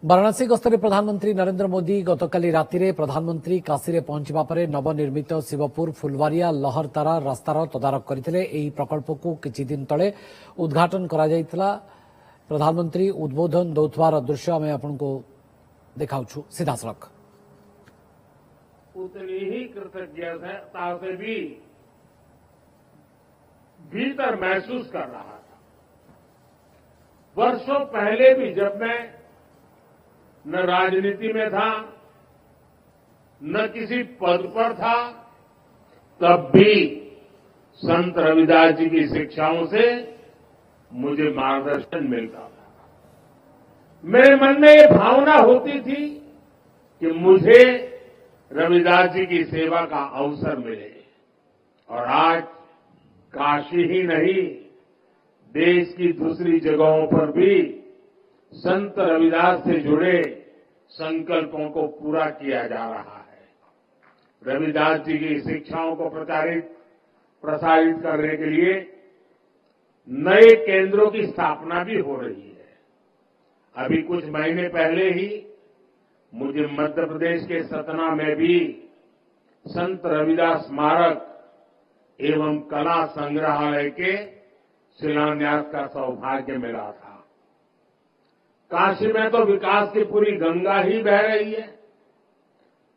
वाराणसी गस्तर प्रधानमंत्री नरेंद्र मोदी गतकाली राति प्रधानमंत्री काशी पहुंचवा पर नवनिर्मित शिवपुर फुलवारिया लहरतारा रास्तार तदारख करते। प्रकल्प को किछि दिन तले उद्घाटन करा जायतिला। प्रधानमंत्री उद्बोधन दौथवार दृश्य आम आपको देखाउछु सीधासलख। उतनी ही कृतज्ञता से भी भीतर महसूस कर रहा था। वर्षों पहले भी जब मैं न राजनीति में था न किसी पद पर था, तब भी संत रविदास जी की शिक्षाओं से मुझे मार्गदर्शन मिलता था। मेरे मन में ये भावना होती थी कि मुझे रविदास जी की सेवा का अवसर मिले। और आज काशी ही नहीं, देश की दूसरी जगहों पर भी संत रविदास से जुड़े संकल्पों को पूरा किया जा रहा है। रविदास जी की शिक्षाओं को प्रसारित करने के लिए नए केंद्रों की स्थापना भी हो रही है। अभी कुछ महीने पहले ही मुझे मध्य प्रदेश के सतना में भी संत रविदास स्मारक एवं कला संग्रहालय के शिलान्यास का सौभाग्य मिला था। काशी में तो विकास की पूरी गंगा ही बह रही है।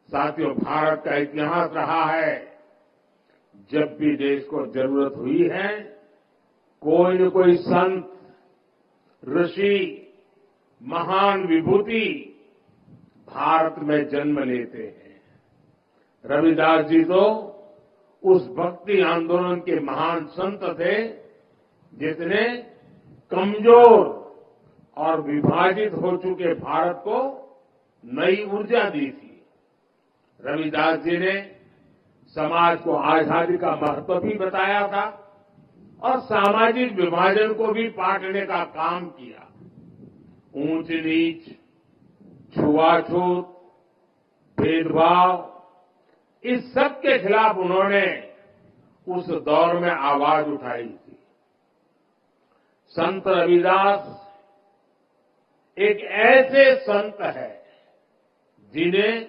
साथियों, भारत का इतिहास रहा है, जब भी देश को जरूरत हुई है, कोई न कोई संत, ऋषि, महान विभूति भारत में जन्म लेते हैं। रविदास जी तो उस भक्ति आंदोलन के महान संत थे जिसने कमजोर और विभाजित हो चुके भारत को नई ऊर्जा दी थी। रविदास जी ने समाज को आजादी का महत्व भी बताया था और सामाजिक विभाजन को भी पाटने का काम किया। ऊंच नीच, छुआछूत, भेदभाव, इस सब के खिलाफ उन्होंने उस दौर में आवाज उठाई थी। संत रविदास एक ऐसे संत है जिन्हें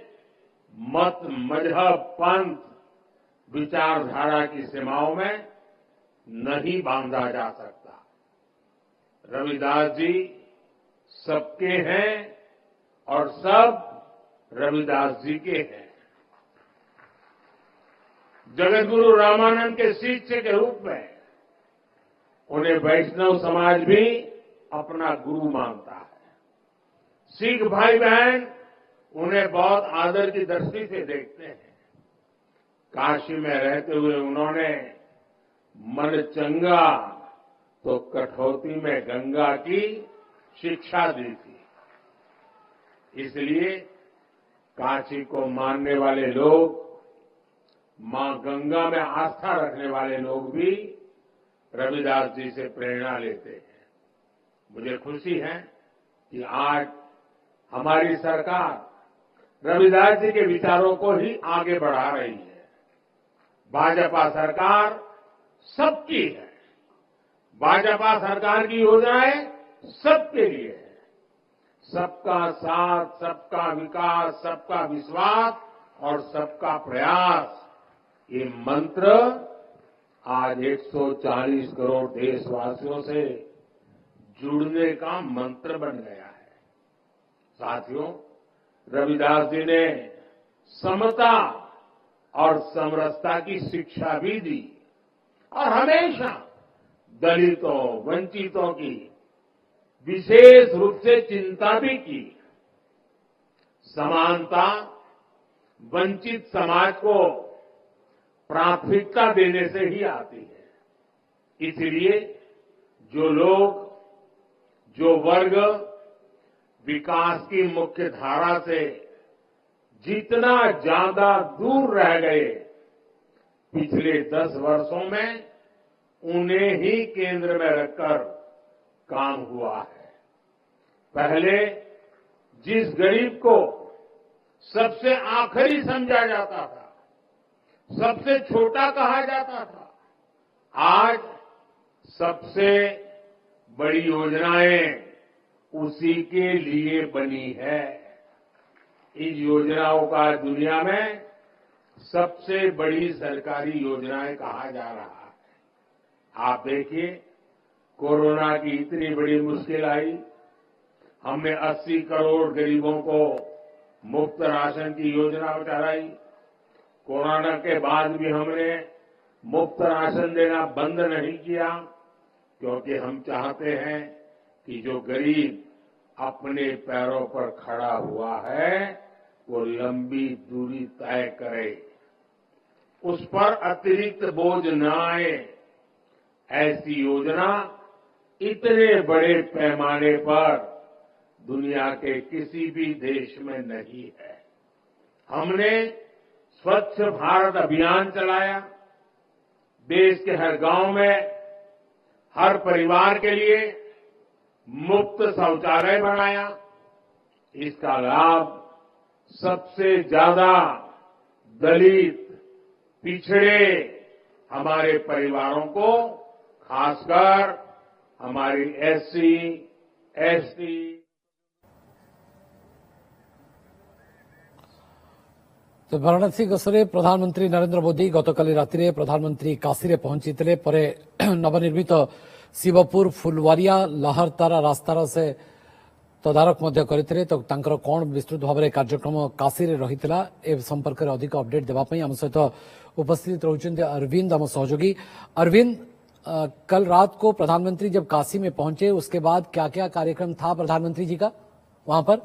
मत, मजहब, पंथ, विचारधारा की सीमाओं में नहीं बांधा जा सकता। रविदास जी सबके हैं और सब रविदास जी के हैं। जगतगुरु रामानंद के शिष्य के रूप में उन्हें वैष्णव समाज भी अपना गुरु मानता है। सिख भाई बहन उन्हें बहुत आदर की दृष्टि से देखते हैं। काशी में रहते हुए उन्होंने मन चंगा तो कठौती में गंगा की शिक्षा दी थी। इसलिए काशी को मानने वाले लोग, मां गंगा में आस्था रखने वाले लोग भी रविदास जी से प्रेरणा लेते हैं। मुझे खुशी है कि आज हमारी सरकार रविदास जी के विचारों को ही आगे बढ़ा रही है। भाजपा सरकार सबकी है। भाजपा सरकार की योजनाएं सबके लिए है। सबका साथ, सबका विकास, सबका विश्वास और सबका प्रयास, ये मंत्र आज 140 करोड़ देशवासियों से जुड़ने का मंत्र बन गया है। साथियों, रविदास जी ने समता और समरसता की शिक्षा भी दी और हमेशा दलितों, वंचितों की विशेष रूप से चिंता भी की। समानता, वंचित समाज को प्राथमिकता देने से ही आती है। इसलिए जो लोग, जो वर्ग विकास की मुख्य धारा से जितना ज्यादा दूर रह गए, पिछले 10 वर्षों में उन्हें ही केंद्र में रखकर काम हुआ है। पहले जिस गरीब को सबसे आखिरी समझा जाता था, सबसे छोटा कहा जाता था, आज सबसे बड़ी योजनाएं उसी के लिए बनी है। इन योजनाओं का दुनिया में सबसे बड़ी सरकारी योजनाएं कहा जा रहा है। आप देखिए, कोरोना की इतनी बड़ी मुश्किल आई, हमने 80 करोड़ गरीबों को मुफ्त राशन की योजना चलाई। कोरोना के बाद भी हमने मुफ्त राशन देना बंद नहीं किया, क्योंकि हम चाहते हैं कि जो गरीब अपने पैरों पर खड़ा हुआ है वो लंबी दूरी तय करे, उस पर अतिरिक्त बोझ न आए। ऐसी योजना इतने बड़े पैमाने पर दुनिया के किसी भी देश में नहीं है। हमने स्वच्छ भारत अभियान चलाया, देश के हर गांव में हर परिवार के लिए मुफ्त शौचालय बनाया। इसका लाभ सबसे ज्यादा दलित, पिछड़े हमारे परिवारों को, खासकर हमारी एससी, एसटी। तो वाराणसी गस्ତରେ प्रधानमंत्री नरेंद्र मोदी गतकाली रातिरे प्रधानमंत्री काशी पहुंची परे नवनिर्मित शिवपुर फुलवारिया लहरतारा रास्तार से तदारख करते। तो तांकर कौन विस्तृत भाव में कार्यक्रम काशी रही ए संपर्क में अधिक अपडेट देवाई आम सहित उपस्थित रहते अरविंद आम सहयोगी। अरविंद, कल रात को प्रधानमंत्री जब काशी में पहुंचे उसके बाद क्या क्या कार्यक्रम था प्रधानमंत्री जी का वहां पर?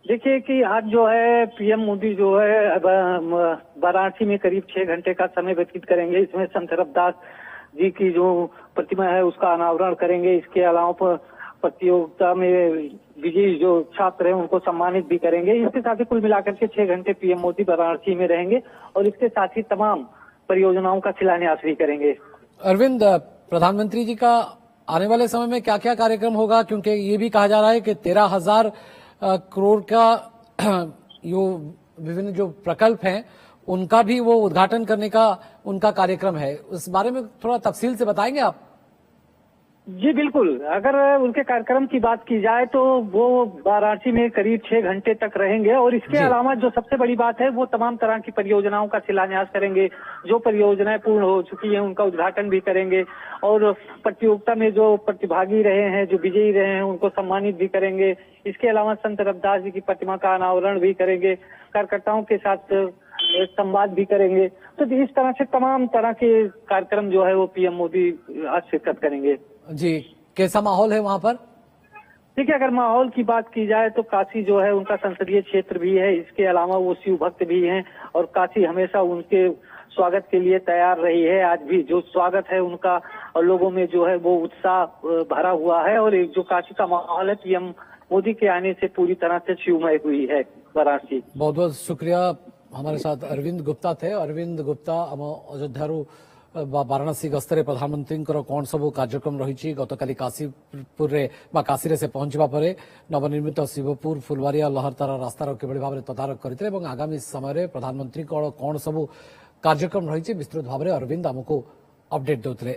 देखिए कि आज जो है पीएम मोदी जो है वाराणसी में करीब 6 घंटे का समय व्यतीत करेंगे। इसमें संत रविदास जी की जो प्रतिमा है उसका अनावरण करेंगे। इसके अलावा प्रतियोगिता में विजयी जो छात्र हैं उनको सम्मानित भी करेंगे। इसके साथ ही कुल मिलाकर के 6 घंटे पीएम मोदी वाराणसी में रहेंगे और इसके साथ ही तमाम परियोजनाओं का शिलान्यास भी करेंगे। अरविंद, प्रधानमंत्री जी का आने वाले समय में क्या क्या कार्यक्रम होगा, क्योंकि ये भी कहा जा रहा है कि 13,000 करोड़ का यो विभिन्न जो प्रकल्प हैं उनका भी वो उद्घाटन करने का उनका कार्यक्रम है। उस बारे में थोड़ा तफसील से बताएंगे आप? जी बिल्कुल, अगर उनके कार्यक्रम की बात की जाए तो वो वाराणसी में करीब 6 घंटे तक रहेंगे और इसके अलावा जो सबसे बड़ी बात है वो तमाम तरह की परियोजनाओं का शिलान्यास करेंगे। जो परियोजनाएं पूर्ण हो चुकी हैं उनका उद्घाटन भी करेंगे और प्रतियोगिता में जो प्रतिभागी रहे हैं, जो विजयी रहे हैं, उनको सम्मानित भी करेंगे। इसके अलावा संत रविदास जी की प्रतिमा का अनावरण भी करेंगे, कार्यकर्ताओं के साथ संवाद भी करेंगे। तो इस तरह से तमाम तरह के कार्यक्रम जो है वो पीएम मोदी आज शिरकत करेंगे। जी, कैसा माहौल है वहां पर? देखिए, अगर माहौल की बात की जाए तो काशी जो है उनका संसदीय क्षेत्र भी है। इसके अलावा वो शिव भक्त भी हैं और काशी हमेशा उनके स्वागत के लिए तैयार रही है। आज भी जो स्वागत है उनका और लोगों में जो है वो उत्साह भरा हुआ है और एक जो काशी का माहौल है पीएम मोदी के आने से पूरी तरह से शिवमय हुई है वाराणसी। बहुत बहुत शुक्रिया। हमारे साथ अरविंद गुप्ता थे। अरविंद गुप्ता आम अयोध्यारू वाराणसी गस्ତରେ प्रधानमंत्री कौन सब कार्यक्रम रही गतकाली काशीपुर काशी से पहुंचवा पर नवनिर्मित शिवपुर फुलवारिया लहरतारा रास्तार किभली भाव में तदारख करते आगामी समय प्रधानमंत्री कौन सब कार्यक्रम रही विस्तृत भाव में अरविंद आमको अपडेट देते।